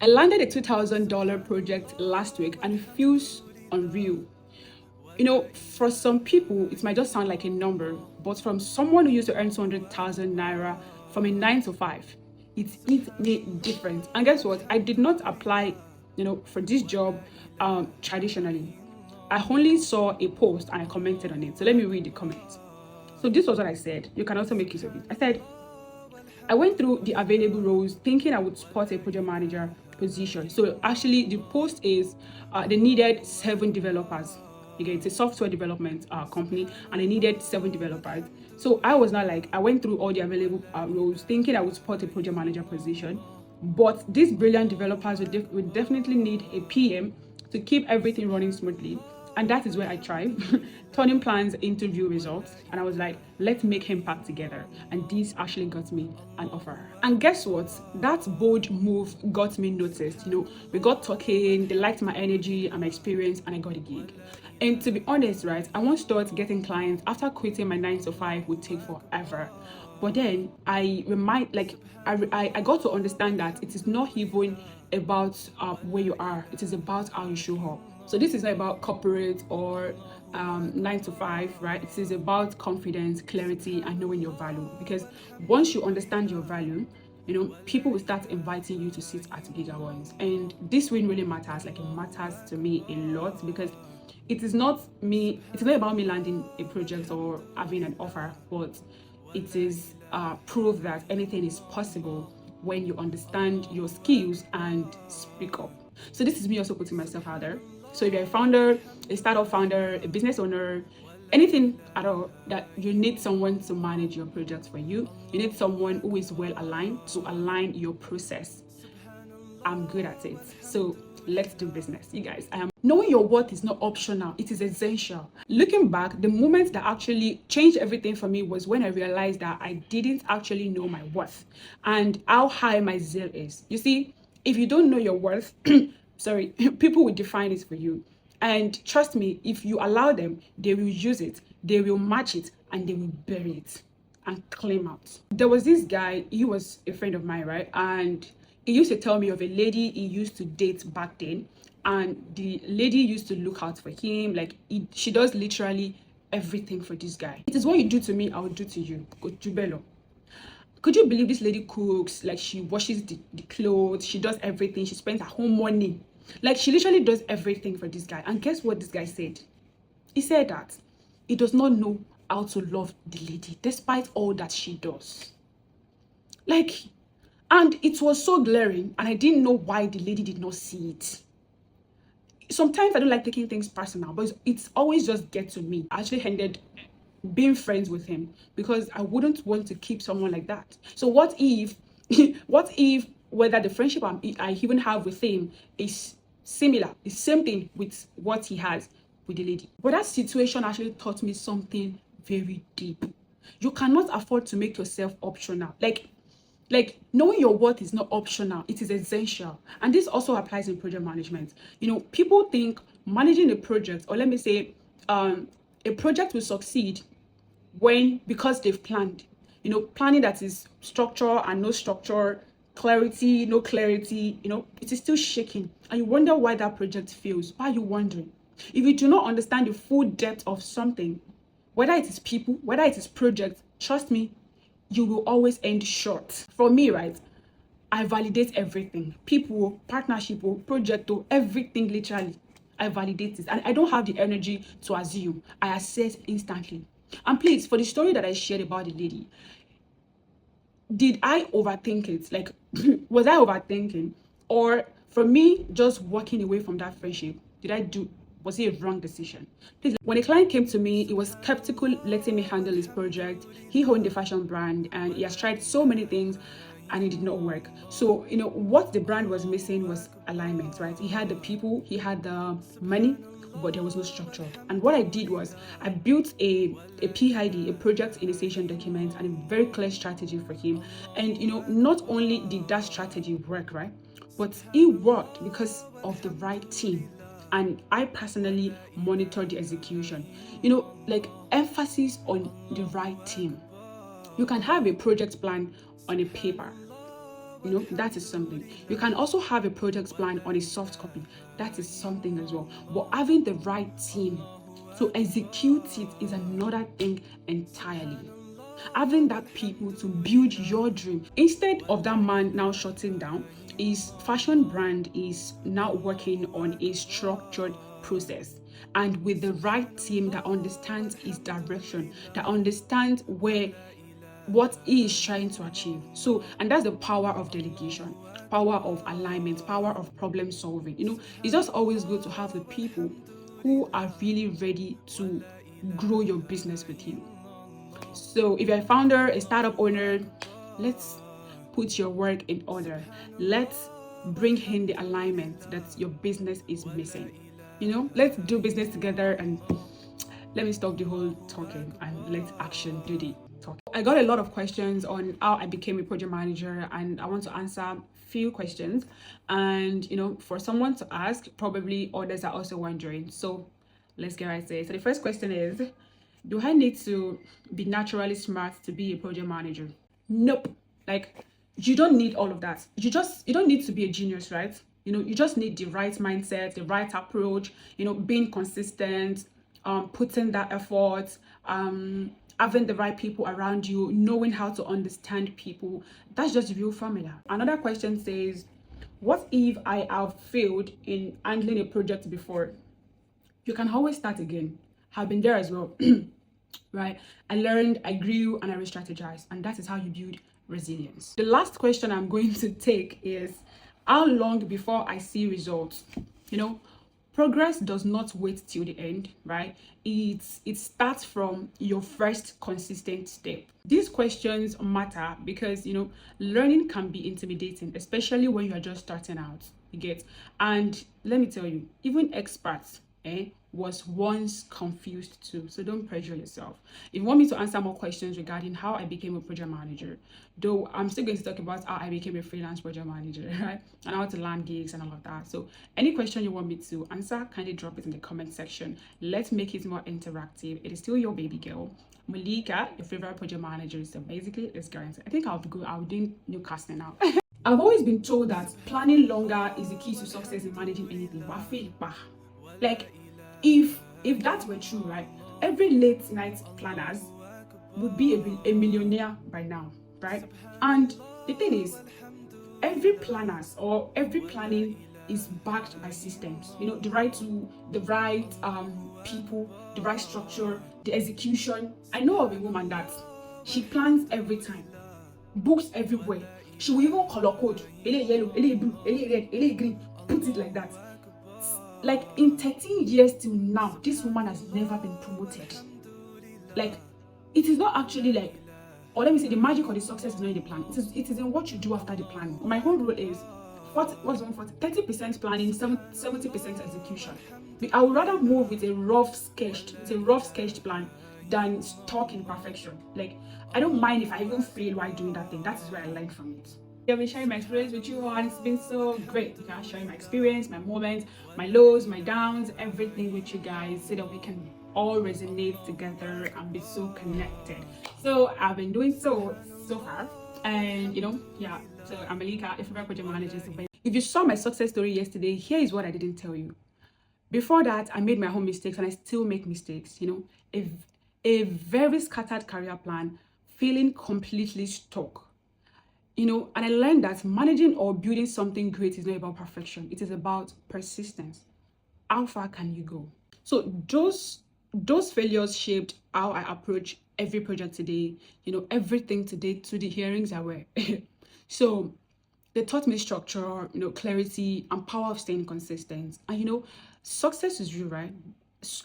I landed a $2,000 project last week and it feels unreal. For some people, it might just sound like a number, but from someone who used to earn 200,000 naira from a 9 to 5, it made a difference. And guess what? I did not apply, for this job traditionally. I only saw a post and I commented on it. So let me read the comments. So this was what I said. You can also make use of it. I said, I went through the available roles thinking I would spot a project manager position. So actually the post is they needed 7 developers. Okay, it's a software development company and they needed 7 developers. So I was not like, I went through all the available roles thinking I would spot a project manager position. But these brilliant developers would definitely need a PM to keep everything running smoothly. And that is where I thrive, turning plans into real results. And I was like, let's make him pack together. And this actually got me an offer. And guess what? That bold move got me noticed. We got talking, they liked my energy and my experience, and I got a gig. And to be honest, right, I once thought getting clients after quitting my 9 to 5 would take forever. But then I got to understand that it is not even about where you are. It is about how you show up. So this is not about corporate or 9 to 5, right? It is about confidence, clarity, and knowing your value. Because once you understand your value, people will start inviting you to sit at bigger ones. And this win really matters. Like, it matters to me a lot because it's not about me landing a project or having an offer, but it is proof that anything is possible when you understand your skills and speak up. So this is me also putting myself out there. So if you're a founder, a startup founder, a business owner, anything at all, that you need someone to manage your project for you. You need someone who is well aligned to align your process. I'm good at it. So let's do business, you guys. Knowing your worth is not optional, it is essential. Looking back, the moment that actually changed everything for me was when I realized that I didn't actually know my worth and how high my zeal is. You see, if you don't know your worth, sorry, people will define it for you. And trust me, if you allow them, they will use it, they will match it, and they will bury it and claim out. There was this guy, he was a friend of mine, right? And he used to tell me of a lady he used to date back then, and the lady used to look out for him. Like, she does literally everything for this guy. It is what you do to me, I will do to you. Jubelo. Could you believe this lady cooks? Like, she washes the clothes, she does everything, she spends her whole money. Like, she literally does everything for this guy. And guess what this guy said? He said that he does not know how to love the lady despite all that she does. Like, and it was so glaring, and I didn't know why the lady did not see it. Sometimes I don't like taking things personal, but it's always just get to me. I actually ended being friends with him because I wouldn't want to keep someone like that. So what if, whether the friendship I even have with him is similar, the same thing with what he has with the lady. But that situation actually taught me something very deep. You cannot afford to make yourself optional. Like knowing your worth is not optional, it is essential. And this also applies in project management. People think managing a project, or let me say, a project will succeed because they've planned. Planning that is structure and no structure, clarity, no clarity, it is still shaking. And you wonder why that project fails. Why are you wondering? If you do not understand the full depth of something, whether it is people, whether it is projects, trust me, you will always end short. For me, right, I validate everything. People, partnership, project, everything literally. I validate it. And I don't have the energy to assume. I assess instantly. And please, for the story that I shared about the lady, did I overthink it? Like, was I overthinking? Or for me, just walking away from that friendship, was it a wrong decision? Please, when a client came to me, he was skeptical letting me handle his project. He owned a fashion brand and he has tried so many things and it did not work. So, what the brand was missing was alignment, right? He had the people, he had the money, but there was no structure. And what I did was I built a PID, a project initiation document, and a very clear strategy for him. And not only did that strategy work, right, but it worked because of the right team. And I personally monitored the execution. Like, emphasis on the right team. You can have a project plan on a paper, That is something. You can also have a project plan on a soft copy. That is something as well. But having the right team to execute it is another thing entirely. Having that people to build your dream instead of that man now shutting down, his fashion brand is now working on a structured process and with the right team that understands his direction, that understands what he is trying to achieve. So, and that's the power of delegation, power of alignment, power of problem solving. It's just always good to have the people who are really ready to grow your business with you. So if you're a founder, a startup owner, let's put your work in order. Let's bring in the alignment that your business is missing. Let's do business together, and let me stop the whole talking and let action do the talking. I got a lot of questions on how I became a project manager, and I want to answer few questions. And for someone to ask, probably others are also wondering. So let's get right to it. So the first question is, do I need to be naturally smart to be a project manager? Nope. Like, you don't need all of that. You don't need to be a genius, right? You just need the right mindset, the right approach, being consistent, putting that effort, having the right people around you, knowing how to understand people. That's just the real formula. Another question says, what if I have failed in handling a project before? You can always start again. I've been there as well. Right? I learned, I grew, and I re-strategized, and that is how you build resilience. The last question I'm going to take is, how long before I see results? Progress does not wait till the end, right? It starts from your first consistent step. These questions matter because learning can be intimidating, especially when you are just starting out. You get, and let me tell you, even experts was once confused too. So don't pressure yourself. If you want me to answer more questions regarding how I became a project manager, though I'm still going to talk about how I became a freelance project manager, right? And how to land gigs and all of that. So any question you want me to answer, kindly drop it in the comment section. Let's make it more interactive. It is still your baby girl, Mulika, your favorite project manager. So basically, let's go into it. I think I'll be doing new casting now. I've always been told that planning longer is the key to success in managing anything. Like, if that were true, right, every late night planners would be a millionaire by now, right? And the thing is, every planners or every planning is backed by systems. The right people, the right structure, the execution. I know of a woman that she plans every time, books everywhere. She will even color code, ele yellow, ele blue, ele red, ele green, put it like that. Like, in 13 years till now, this woman has never been promoted. Like, it is not actually like, or let me say, the magic or the success is not in the plan. It is in what you do after the plan. My whole rule is 30% planning, 70% execution. I would rather move with a rough sketched plan than stuck in perfection. Like, I don't mind if I even fail while doing that thing. That is where I learned from it. I've been sharing my experience with you, and it's been so great. Sharing my experience, my moments, my lows, my downs, everything with you guys, so that we can all resonate together and be so connected. So I've been doing so far, and yeah. So I'm Malika, a favorite project manager. If you saw my success story yesterday, here is what I didn't tell you. Before that, I made my own mistakes, and I still make mistakes. A very scattered career plan, feeling completely stuck. And I learned that managing or building something great is not about perfection. It is about persistence. How far can you go? So those failures shaped how I approach every project today, everything today, to the hearings I were. So they taught me structure, clarity, and power of staying consistent. And success is real, right?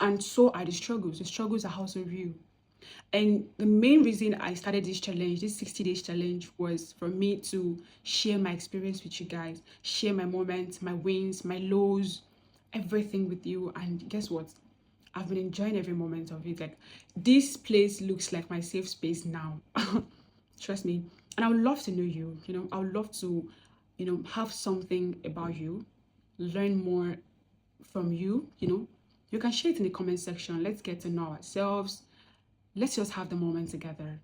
And so are the struggles. The struggles are also real. And the main reason I started this challenge, this 60 days challenge, was for me to share my experience with you guys, share my moments, my wins, my lows, everything with you. And guess what? I've been enjoying every moment of it. Like, this place looks like my safe space now. Trust me. And I would love to know you. I would love to, have something about you, learn more from you. You can share it in the comment section. Let's get to know ourselves. Let's just have the moment together.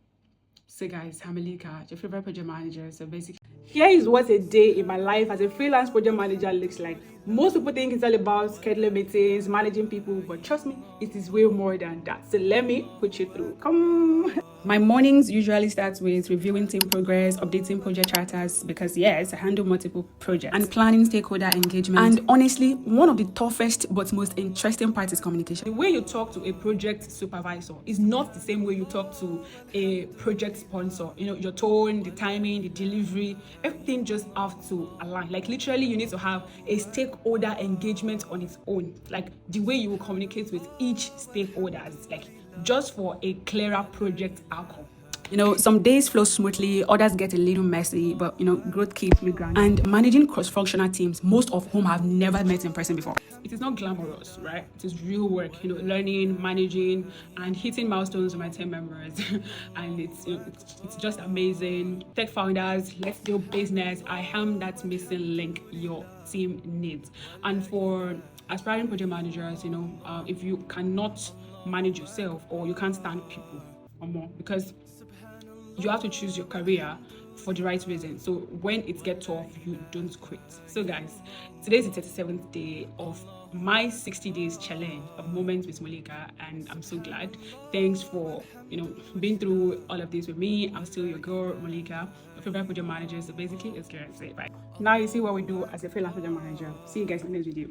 So guys, I'm Malika, your favorite project manager. So basically, Here is what a day in my life as a freelance project manager looks like. Most people think it's all about scheduling meetings, managing people, but trust me, it is way more than that. So let me put you through. Come. My mornings usually start with reviewing team progress, updating project charters, because yes, I handle multiple projects, and planning stakeholder engagement. And honestly, one of the toughest but most interesting parts is communication. The way you talk to a project supervisor is not the same way you talk to a project sponsor. You know, your tone, the timing, the delivery, everything just have to align. Like literally, you need to have a stakeholder engagement on its own. Like the way you will communicate with each stakeholder, like just for a clearer project outcome. You know, some days flow smoothly, others get a little messy, but you know, growth keeps me grounded. And managing cross-functional teams, most of whom have never met in person before. It is not glamorous, right? It is real work, you know, learning, managing, and hitting milestones with my team members. And it's, you know, it's just amazing. Tech founders, let's do business. I am that missing link your team needs. And for aspiring project managers, you know, if you cannot manage yourself or you can't stand people or more, because you have to choose your career for the right reason. So when it gets tough, you don't quit. So guys, today's the 37th day of my 60 days challenge of Moments with Mulika, and I'm so glad. Thanks for, you know, being through all of this with me. I'm still your girl, Mulika, your favorite project manager. So basically, let's get into it. Bye. Now you see what we do as a freelance project manager. See you guys in the next video.